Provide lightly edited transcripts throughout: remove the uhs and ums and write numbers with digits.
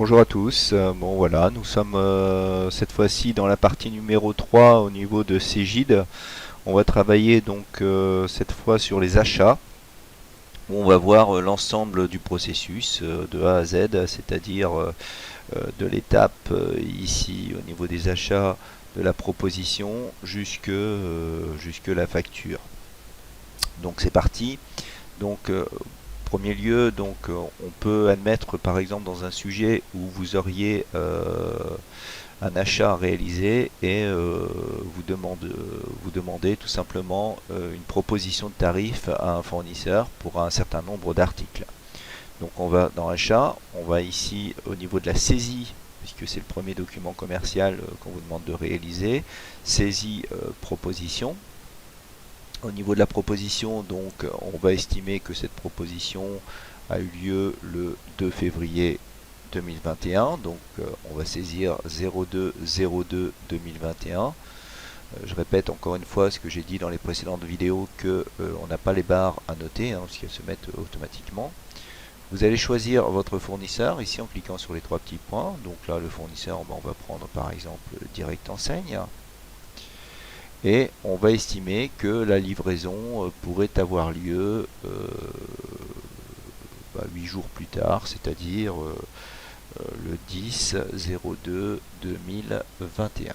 Bonjour à tous. Bon voilà, nous sommes cette fois-ci dans la partie numéro 3 au niveau de Cegid. On va travailler donc cette fois sur les achats, où on va voir l'ensemble du processus de A à Z, c'est-à-dire de l'étape ici au niveau des achats, de la proposition jusque la facture. Donc c'est parti. Donc premier lieu, donc on peut admettre par exemple dans un sujet où vous auriez un achat à réaliser et vous demandez tout simplement une proposition de tarif à un fournisseur pour un certain nombre d'articles. Donc on va dans achat, on va ici au niveau de la saisie, puisque c'est le premier document commercial qu'on vous demande de réaliser, saisie proposition. Au niveau de la proposition, donc, on va estimer que cette proposition a eu lieu le 2 février 2021. Donc, on va saisir 02/02/2021. Je répète encore une fois ce que j'ai dit dans les précédentes vidéos, que on n'a pas les barres à noter, parce qu'elles se mettent automatiquement. Vous allez choisir votre fournisseur ici en cliquant sur les trois petits points. Donc là, le fournisseur, on va prendre par exemple Direct Enseigne. Et on va estimer que la livraison pourrait avoir lieu 8 jours plus tard, c'est-à-dire le 10/02/2021.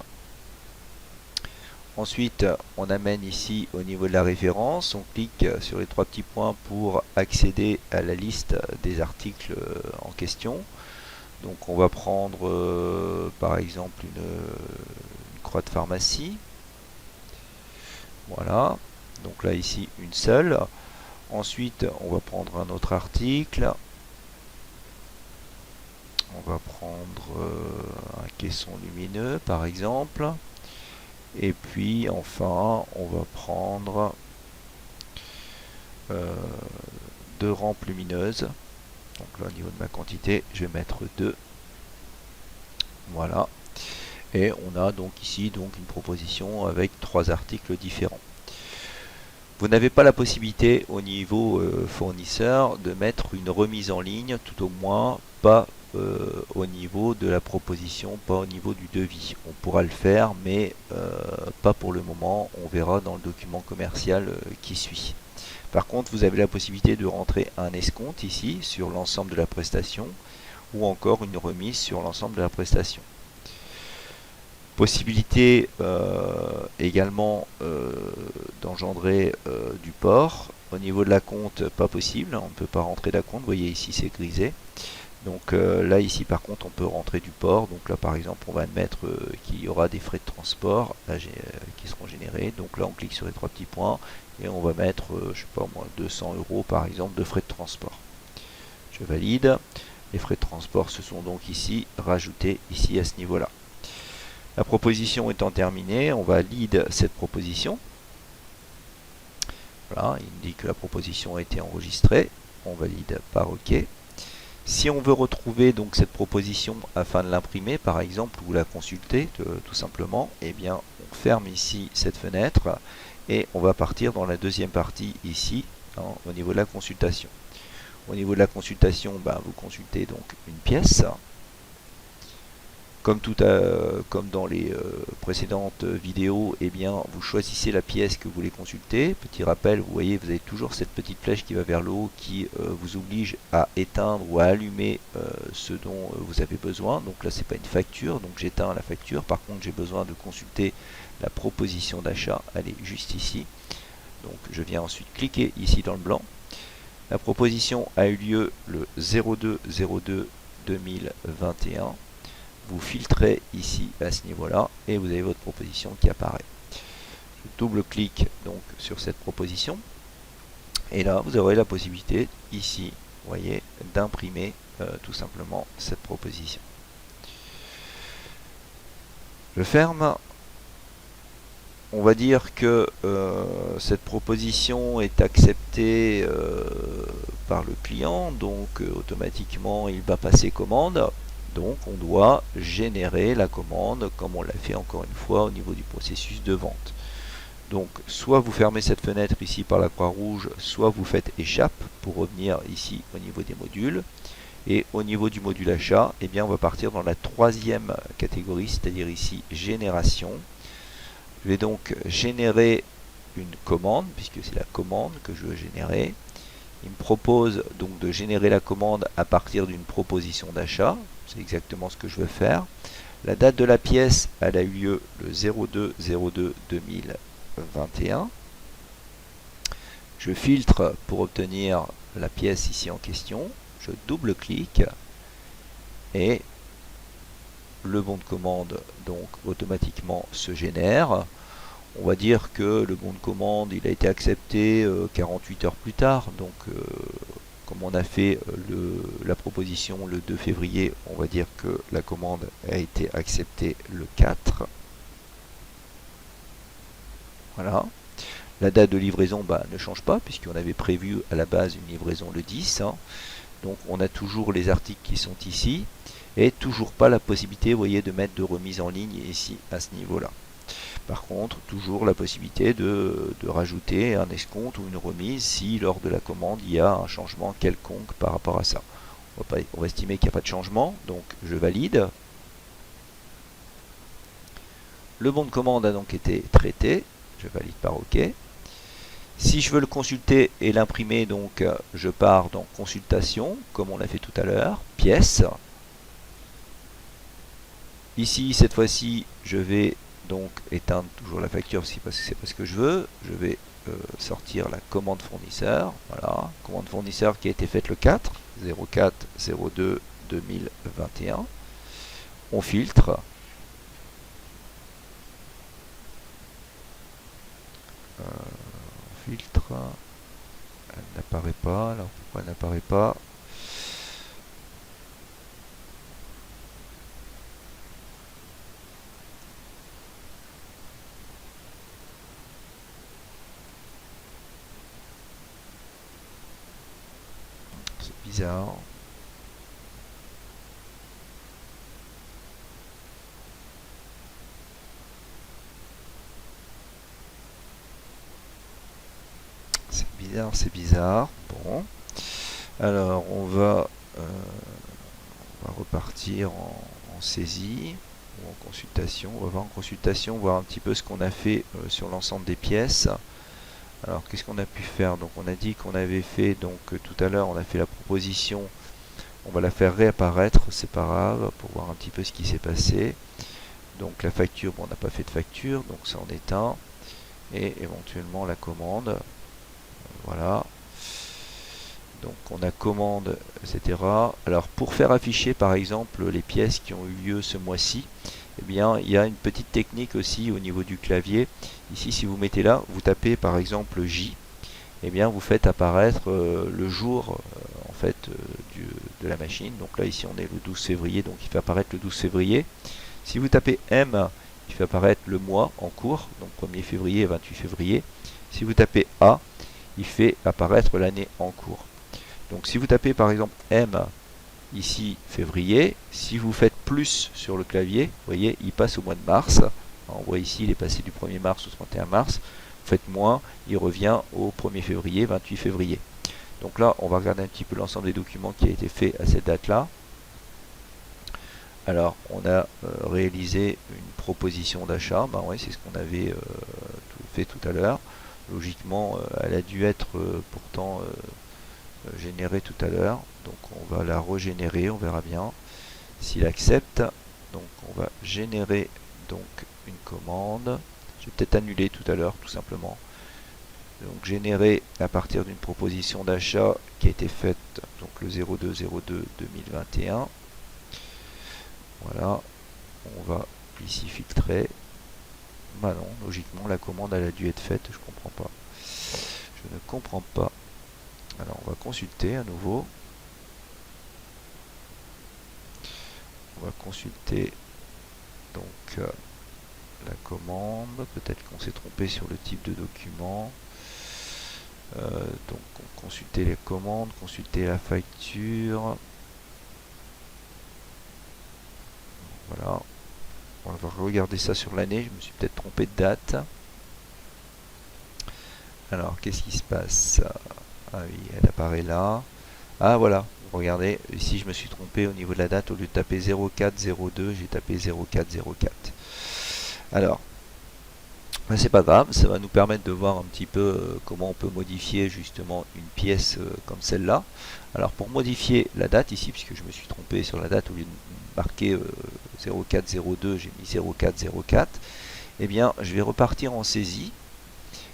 Ensuite, on amène ici au niveau de la référence, on clique sur les trois petits points pour accéder à la liste des articles en question. Donc on va prendre par exemple une croix de pharmacie. Voilà, donc là ici une seule. Ensuite on va prendre un autre article. On va prendre un caisson lumineux par exemple. Et puis enfin on va prendre deux rampes lumineuses. Donc là au niveau de ma quantité je vais mettre 2. Voilà. Et on a donc ici donc une proposition avec 3 articles différents. Vous n'avez pas la possibilité au niveau fournisseur de mettre une remise en ligne, tout au moins pas au niveau de la proposition, pas au niveau du devis. On pourra le faire, mais pas pour le moment. On verra dans le document commercial qui suit. Par contre, vous avez la possibilité de rentrer un escompte ici sur l'ensemble de la prestation, ou encore une remise sur l'ensemble de la prestation. Possibilité également d'engendrer du port. Au niveau de la compte, pas possible, on ne peut pas rentrer d'acompte. Vous voyez ici c'est grisé. Donc là ici par contre on peut rentrer du port. Donc là par exemple on va admettre qu'il y aura des frais de transport là, qui seront générés. Donc là on clique sur les trois petits points et on va mettre je sais pas moi 200 € par exemple de frais de transport. Je valide. Les frais de transport se sont donc ici rajoutés ici à ce niveau là. La proposition étant terminée, on va lead cette proposition. Voilà, il dit que la proposition a été enregistrée. On valide par OK. Si on veut retrouver donc cette proposition afin de l'imprimer par exemple ou la consulter tout simplement, eh bien on ferme ici cette fenêtre et on va partir dans la deuxième partie ici au niveau de la consultation. Au niveau de la consultation, vous consultez donc une pièce. Comme dans les précédentes vidéos, eh bien, vous choisissez la pièce que vous voulez consulter. Petit rappel, vous voyez, vous avez toujours cette petite flèche qui va vers le haut qui vous oblige à éteindre ou à allumer ce dont vous avez besoin. Donc là, c'est pas une facture, donc j'éteins la facture. Par contre, j'ai besoin de consulter la proposition d'achat. Elle est juste ici. Donc je viens ensuite cliquer ici dans le blanc. La proposition a eu lieu le 02/02/2021. Vous filtrez ici à ce niveau-là et vous avez votre proposition qui apparaît. Je double-clique donc sur cette proposition et là vous aurez la possibilité ici, vous voyez, d'imprimer tout simplement cette proposition. Je ferme. On va dire que cette proposition est acceptée par le client, donc automatiquement il va passer commande. Donc on doit générer la commande comme on l'a fait encore une fois au niveau du processus de vente. Donc soit vous fermez cette fenêtre ici par la croix rouge, soit vous faites échappe pour revenir ici au niveau des modules. Et au niveau du module achat, eh bien, on va partir dans la troisième catégorie, c'est-à-dire ici génération. Je vais donc générer une commande, puisque c'est la commande que je veux générer. Il me propose donc de générer la commande à partir d'une proposition d'achat. C'est exactement ce que je veux faire. La date de la pièce, elle a eu lieu le 02/02/2021. Je filtre pour obtenir la pièce ici en question. Je double-clique et le bon de commande donc automatiquement se génère. On va dire que le bon de commande il a été accepté 48 heures plus tard. Donc comme on a fait la proposition le 2 février, on va dire que la commande a été acceptée le 4. Voilà. La date de livraison ne change pas puisqu'on avait prévu à la base une livraison le 10. Donc on a toujours les articles qui sont ici et toujours pas la possibilité, vous voyez, de mettre de remise en ligne ici à ce niveau-là. Par contre, toujours la possibilité de rajouter un escompte ou une remise si lors de la commande il y a un changement quelconque par rapport à ça. On va estimer qu'il n'y a pas de changement, donc je valide. Le bon de commande a donc été traité, je valide par OK. Si je veux le consulter et l'imprimer, donc je pars dans consultation, comme on l'a fait tout à l'heure, pièce. Ici, cette fois-ci, je vais donc éteindre toujours la facture parce que c'est pas ce que je veux. Je vais sortir la commande fournisseur. Voilà, commande fournisseur qui a été faite le 4, 04/02/2021. On filtre. Elle n'apparaît pas. Alors pourquoi elle n'apparaît pas? C'est bizarre. C'est bizarre. Bon. Alors on va repartir en saisie ou en consultation. On va voir en consultation, voir un petit peu ce qu'on a fait sur l'ensemble des pièces. Alors qu'est-ce qu'on a pu faire? Donc on a dit qu'on avait fait, donc tout à l'heure on a fait la proposition, on va la faire réapparaître, c'est pas grave, pour voir un petit peu ce qui s'est passé. Donc la facture, bon, on n'a pas fait de facture, donc ça en est un. Et éventuellement la commande. Voilà. Donc on a commande, etc. Alors pour faire afficher par exemple les pièces qui ont eu lieu ce mois-ci, eh bien il y a une petite technique aussi au niveau du clavier. Ici si vous mettez là, vous tapez par exemple J, eh bien vous faites apparaître le jour en fait de la machine. Donc là ici on est le 12 février, donc il fait apparaître le 12 février. Si vous tapez M, il fait apparaître le mois en cours, donc 1er février et 28 février. Si vous tapez A, il fait apparaître l'année en cours. Donc si vous tapez par exemple M ici février, si vous faites plus sur le clavier, vous voyez, il passe au mois de mars. Alors, on voit ici, il est passé du 1er mars au 31 mars. Vous faites moins, il revient au 1er février, 28 février. Donc là, on va regarder un petit peu l'ensemble des documents qui a été fait à cette date-là. Alors, on a réalisé une proposition d'achat. Ben ouais, c'est ce qu'on avait fait tout à l'heure. Logiquement, elle a dû être pourtant générée tout à l'heure. Donc, on va la régénérer, on verra bien s'il accepte. Donc, on va générer donc une commande. Je vais peut-être annuler tout à l'heure, tout simplement. Donc, générer à partir d'une proposition d'achat qui a été faite donc le 02/02/2021. Voilà, on va ici filtrer. Bah non, logiquement la commande elle a dû être faite, je comprends pas. Je ne comprends pas. Alors on va consulter à nouveau. On va consulter donc la commande. Peut-être qu'on s'est trompé sur le type de document. Donc consulter les commandes, consulter la facture. Voilà. On va regarder ça sur l'année. Je me suis peut-être trompé de date. Alors, qu'est-ce qui se passe? Ah oui, elle apparaît là. Ah voilà, regardez, ici je me suis trompé au niveau de la date, au lieu de taper 0402, j'ai tapé 0404. Alors, ben, c'est pas grave, ça va nous permettre de voir un petit peu comment on peut modifier justement une pièce comme celle-là. Alors pour modifier la date ici, puisque je me suis trompé sur la date, au lieu de marquer 0402, j'ai mis 0404, eh bien je vais repartir en saisie.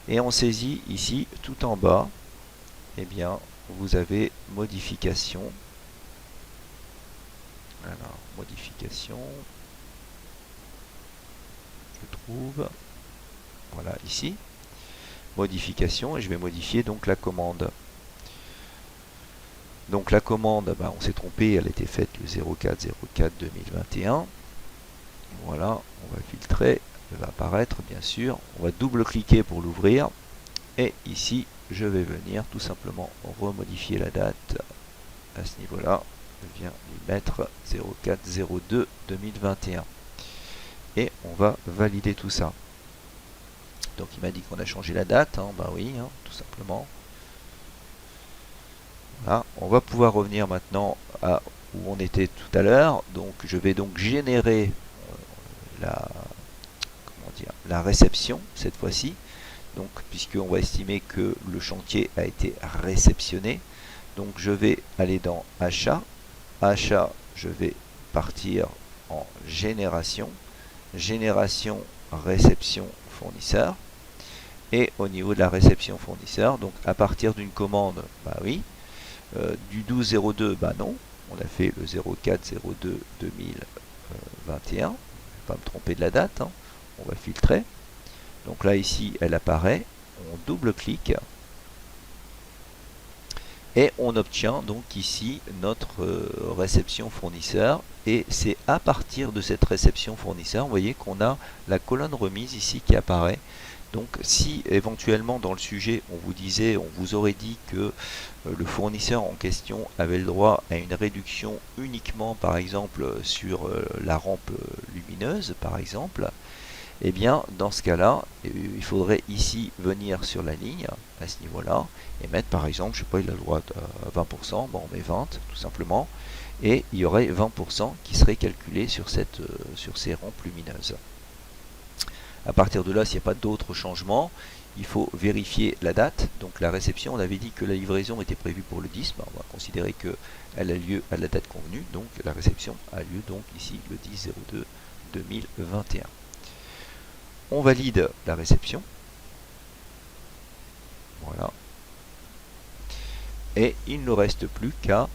Et en saisie, ici, tout en bas, eh bien, vous avez modification. Alors, modification, je trouve, voilà, ici, modification, et je vais modifier donc la commande. Donc la commande, bah, on s'est trompé, elle était faite le 04-04-2021. Voilà, on va filtrer, elle va apparaître bien sûr. On va double-cliquer pour l'ouvrir. Et ici, je vais venir tout simplement remodifier la date à ce niveau-là. Je viens lui mettre 04-02-2021. Et on va valider tout ça. Donc il m'a dit qu'on a changé la date, hein, bah oui, hein, tout simplement. Voilà, on va pouvoir revenir maintenant à où on était tout à l'heure. Donc je vais donc générer la, comment dire, la réception cette fois-ci. Donc puisqu'on va estimer que le chantier a été réceptionné. Donc je vais aller dans achat. Achat, je vais partir en génération. Génération, réception, fournisseur. Et au niveau de la réception fournisseur, donc à partir d'une commande, bah oui, du 12-02, bah non, on a fait le 04-02-2021, je ne vais pas me tromper de la date, hein. On va filtrer. Donc là ici elle apparaît, on double-clique et on obtient donc ici notre réception fournisseur, et c'est à partir de cette réception fournisseur, vous voyez qu'on a la colonne remise ici qui apparaît. Donc si éventuellement dans le sujet on vous disait, on vous aurait dit que le fournisseur en question avait le droit à une réduction uniquement par exemple sur la rampe lumineuse par exemple, et bien dans ce cas là il faudrait ici venir sur la ligne à ce niveau là et mettre par exemple, je sais pas, il a le droit à 20%, bon on met 20 tout simplement, et il y aurait 20% qui serait calculé sur ces rampes lumineuses. À partir de là, s'il n'y a pas d'autres changements, il faut vérifier la date. Donc la réception, on avait dit que la livraison était prévue pour le 10, ben, on va considérer qu'elle a lieu à la date convenue, donc la réception a lieu donc ici le 10-02-2021. On valide la réception. Voilà. Et il ne reste plus qu'à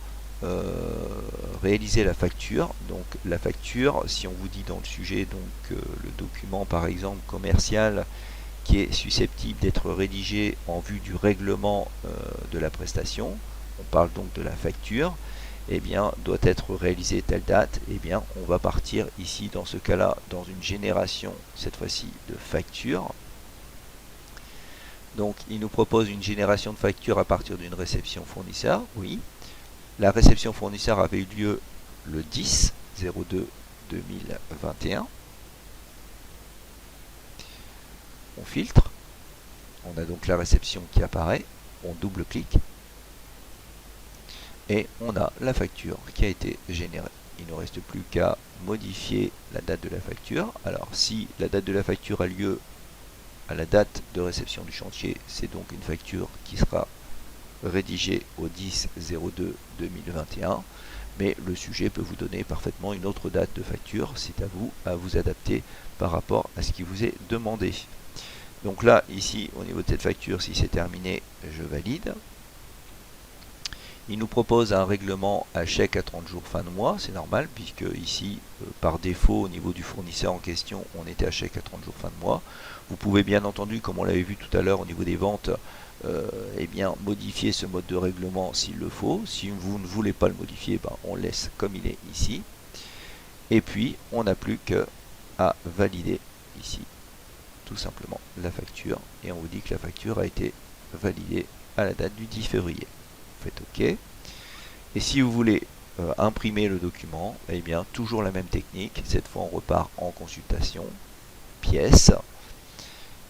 réaliser la facture. Donc la facture, si on vous dit dans le sujet, donc le document par exemple commercial qui est susceptible d'être rédigé en vue du règlement de la prestation, on parle donc de la facture, eh bien doit être réalisé telle date, eh bien on va partir ici dans ce cas-là dans une génération cette fois-ci de facture. Donc il nous propose une génération de facture à partir d'une réception fournisseur, oui. La réception fournisseur avait eu lieu le 10-02-2021. On filtre. On a donc la réception qui apparaît. On double-clique. Et on a la facture qui a été générée. Il ne reste plus qu'à modifier la date de la facture. Alors si la date de la facture a lieu à la date de réception du chantier, c'est donc une facture qui sera rédigé au 10-02-2021, mais le sujet peut vous donner parfaitement une autre date de facture. C'est à vous adapter par rapport à ce qui vous est demandé. Donc là, ici, au niveau de cette facture, si c'est terminé, je valide. Il nous propose un règlement à chèque à 30 jours fin de mois, c'est normal, puisque ici, par défaut, au niveau du fournisseur en question, on était à chèque à 30 jours fin de mois. Vous pouvez bien entendu, comme on l'avait vu tout à l'heure au niveau des ventes, eh bien, modifier ce mode de règlement s'il le faut. Si vous ne voulez pas le modifier, ben, on laisse comme il est ici. Et puis, on n'a plus qu'à valider ici, tout simplement, la facture. Et on vous dit que la facture a été validée à la date du 10 février. Vous faites OK. Et si vous voulez imprimer le document, eh bien, toujours la même technique. Cette fois, on repart en consultation, pièces.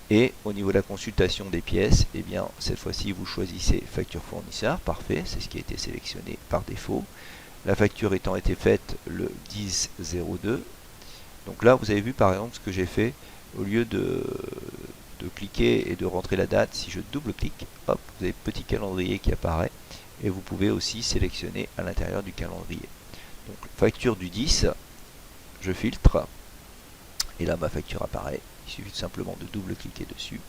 Et au niveau de la consultation des pièces, eh bien cette fois-ci vous choisissez facture fournisseur, parfait, c'est ce qui a été sélectionné par défaut. La facture étant été faite le 10-02. Donc là vous avez vu par exemple ce que j'ai fait, au lieu de cliquer et de rentrer la date, si je double-clique, hop, vous avez le petit calendrier qui apparaît et vous pouvez aussi sélectionner à l'intérieur du calendrier. Donc facture du 10, je filtre et là ma facture apparaît. Il suffit tout simplement de double-cliquer dessus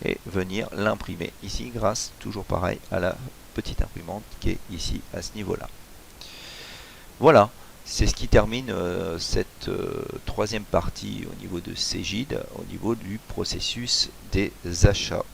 et venir l'imprimer ici grâce, toujours pareil, à la petite imprimante qui est ici à ce niveau-là. Voilà, c'est ce qui termine cette troisième partie au niveau de Cegid, au niveau du processus des achats.